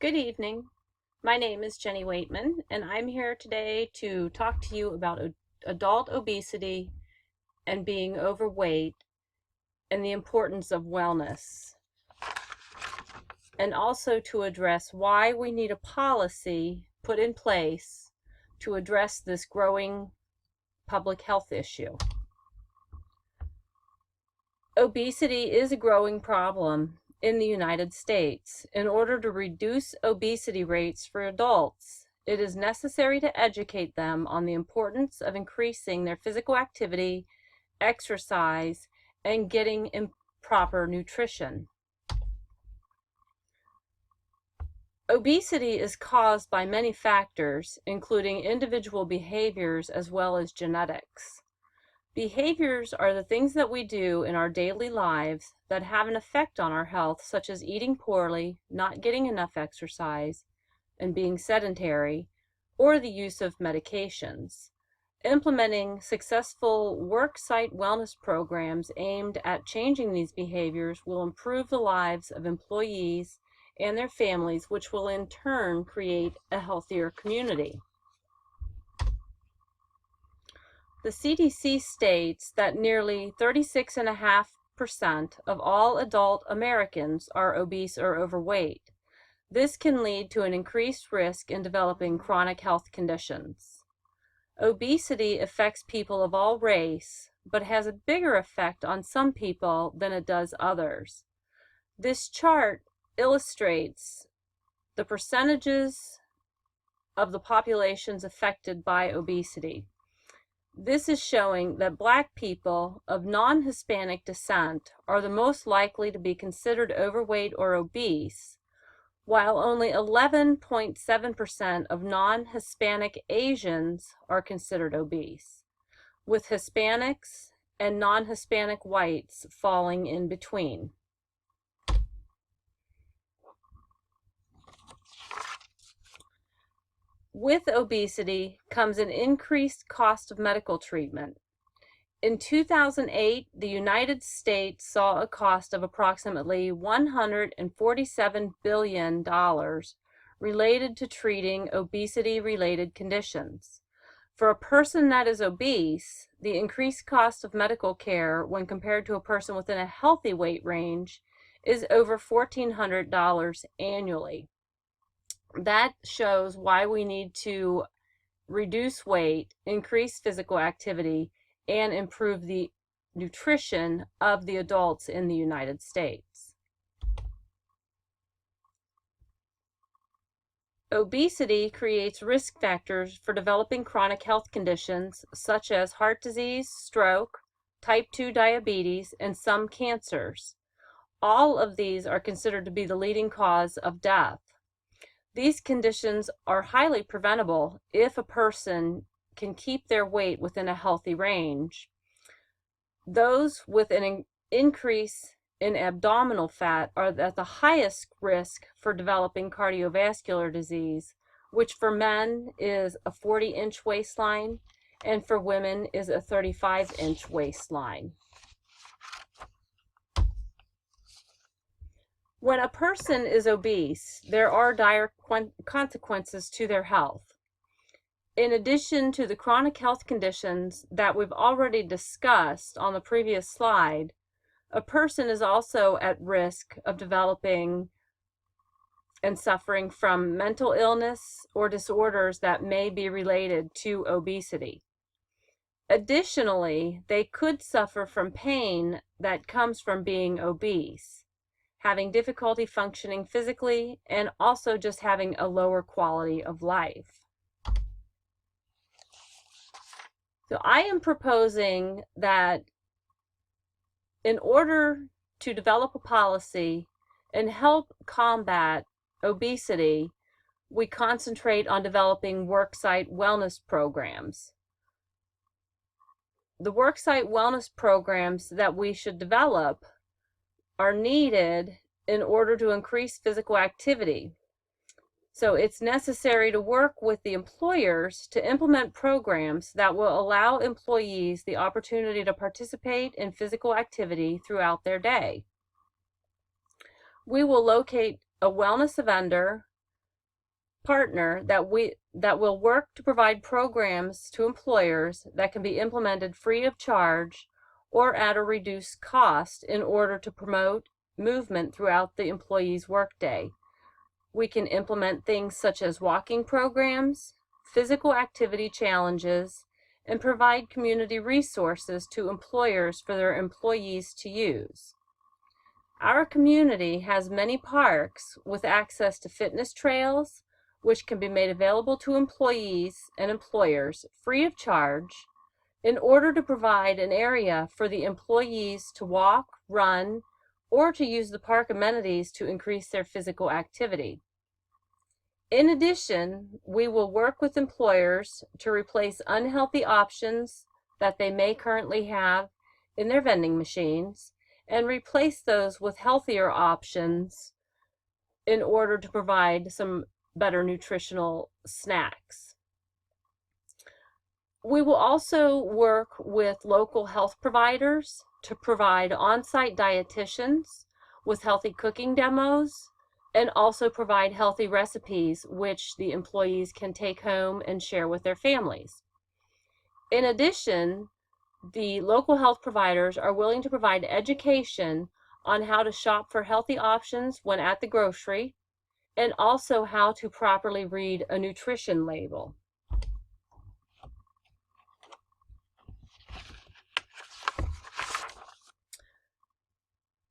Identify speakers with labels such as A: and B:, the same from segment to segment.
A: Good evening. My name is Jenny Waitman, and I'm here today to talk to you about adult obesity and being overweight and the importance of wellness, and also to address why we need a policy put in place to address this growing public health issue. Obesity is a growing problem in the United States. In order to reduce obesity rates for adults, it is necessary to educate them on the importance of increasing their physical activity, exercise, and getting proper nutrition. Obesity is caused by many factors, including individual behaviors as well as genetics. Behaviors are the things that we do in our daily lives that have an effect on our health, such as eating poorly, not getting enough exercise, and being sedentary, or the use of medications. Implementing successful worksite wellness programs aimed at changing these behaviors will improve the lives of employees and their families, which will in turn create a healthier community. The CDC states that nearly 36.5% of all adult Americans are obese or overweight. This can lead to an increased risk in developing chronic health conditions. Obesity affects people of all race, but has a bigger effect on some people than it does others. This chart illustrates the percentages of the populations affected by obesity. This is showing that Black people of non-Hispanic descent are the most likely to be considered overweight or obese, while only 11.7% of non-Hispanic Asians are considered obese, with Hispanics and non-Hispanic whites falling in between. With obesity comes an increased cost of medical treatment. In 2008, the United States saw a cost of approximately $147 billion related to treating obesity-related conditions. For a person that is obese, the increased cost of medical care when compared to a person within a healthy weight range is over $1,400 annually. That shows why we need to reduce weight, increase physical activity, and improve the nutrition of the adults in the United States. Obesity creates risk factors for developing chronic health conditions such as heart disease, stroke, type 2 diabetes, and some cancers. All of these are considered to be the leading cause of death. These conditions are highly preventable if a person can keep their weight within a healthy range. Those with an increase in abdominal fat are at the highest risk for developing cardiovascular disease, which for men is a 40-inch waistline and for women is a 35-inch waistline. When a person is obese, there are dire consequences to their health. In addition to the chronic health conditions that we've already discussed on the previous slide, a person is also at risk of developing and suffering from mental illness or disorders that may be related to obesity. Additionally, they could suffer from pain that comes from being obese, having difficulty functioning physically, and also just having a lower quality of life. So I am proposing that in order to develop a policy and help combat obesity, we concentrate on developing worksite wellness programs. The worksite wellness programs that we should develop are needed in order to increase physical activity. So it's necessary to work with the employers to implement programs that will allow employees the opportunity to participate in physical activity throughout their day. We will locate a wellness vendor partner that will work to provide programs to employers that can be implemented free of charge or at a reduced cost in order to promote movement throughout the employee's workday. We can implement things such as walking programs, physical activity challenges, and provide community resources to employers for their employees to use. Our community has many parks with access to fitness trails, which can be made available to employees and employers free of charge in order to provide an area for the employees to walk, run, or to use the park amenities to increase their physical activity. In addition, we will work with employers to replace unhealthy options that they may currently have in their vending machines and replace those with healthier options in order to provide some better nutritional snacks. We will also work with local health providers to provide on-site dietitians with healthy cooking demos and also provide healthy recipes which the employees can take home and share with their families. In addition, the local health providers are willing to provide education on how to shop for healthy options when at the grocery and also how to properly read a nutrition label.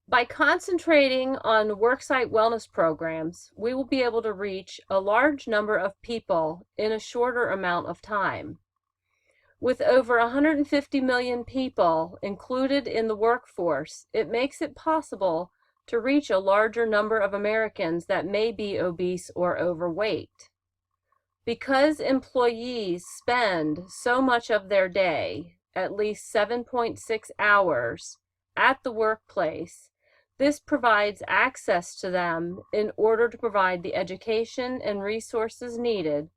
A: By concentrating on worksite wellness programs, we will be able to reach a large number of people in a shorter amount of time. With over 150 million people included in the workforce, it makes it possible to reach a larger number of Americans that may be obese or overweight. Because employees spend so much of their day, at least 7.6 hours, at the workplace, this provides access to them in order to provide the education and resources needed,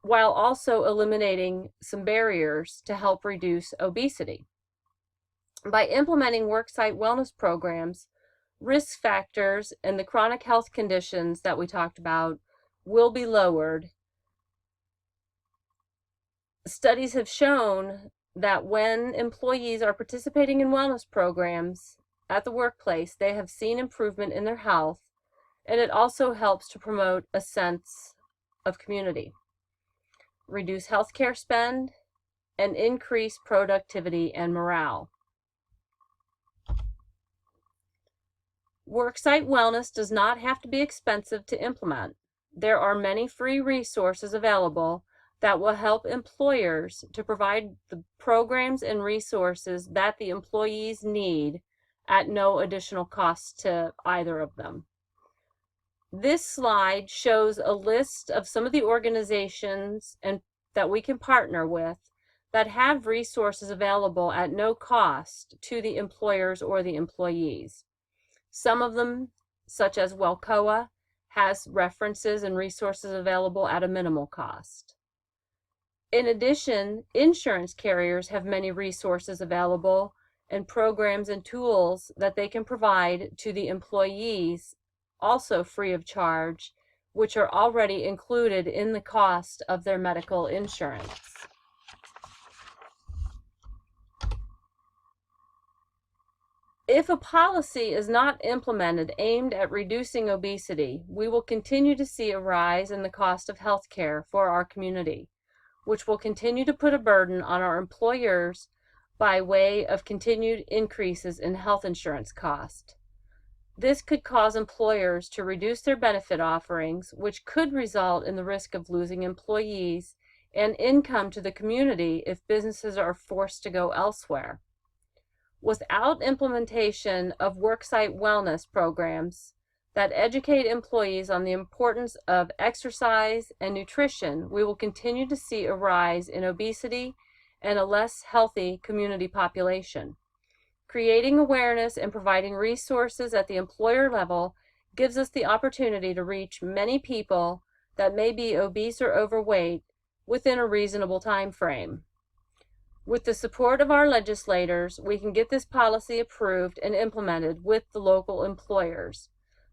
A: while also eliminating some barriers to help reduce obesity. By implementing worksite wellness programs, risk factors and the chronic health conditions that we talked about will be lowered. Studies have shown that when employees are participating in wellness programs at the workplace, they have seen improvement in their health, and it also helps to promote a sense of community, reduce healthcare spend, and increase productivity and morale. Worksite wellness does not have to be expensive to implement. There are many free resources available that will help employers to provide the programs and resources that the employees need at no additional cost to either of them. This slide shows a list of some of the organizations that we can partner with that have resources available at no cost to the employers or the employees. Some of them, such as WELCOA, has references and resources available at a minimal cost. In addition, insurance carriers have many resources available and programs and tools that they can provide to the employees, also free of charge, which are already included in the cost of their medical insurance. If a policy is not implemented aimed at reducing obesity, we will continue to see a rise in the cost of health care for our community, which will continue to put a burden on our employers by way of continued increases in health insurance cost. This could cause employers to reduce their benefit offerings, which could result in the risk of losing employees and income to the community if businesses are forced to go elsewhere. Without implementation of worksite wellness programs that educate employees on the importance of exercise and nutrition, we will continue to see a rise in obesity and a less healthy community population. Creating awareness and providing resources at the employer level gives us the opportunity to reach many people that may be obese or overweight within a reasonable time frame. With the support of our legislators, we can get this policy approved and implemented with the local employers.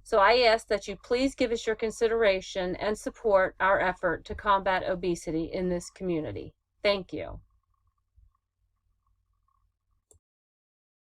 A: So I ask that you please give us your consideration and support our effort to combat obesity in this community. Thank you.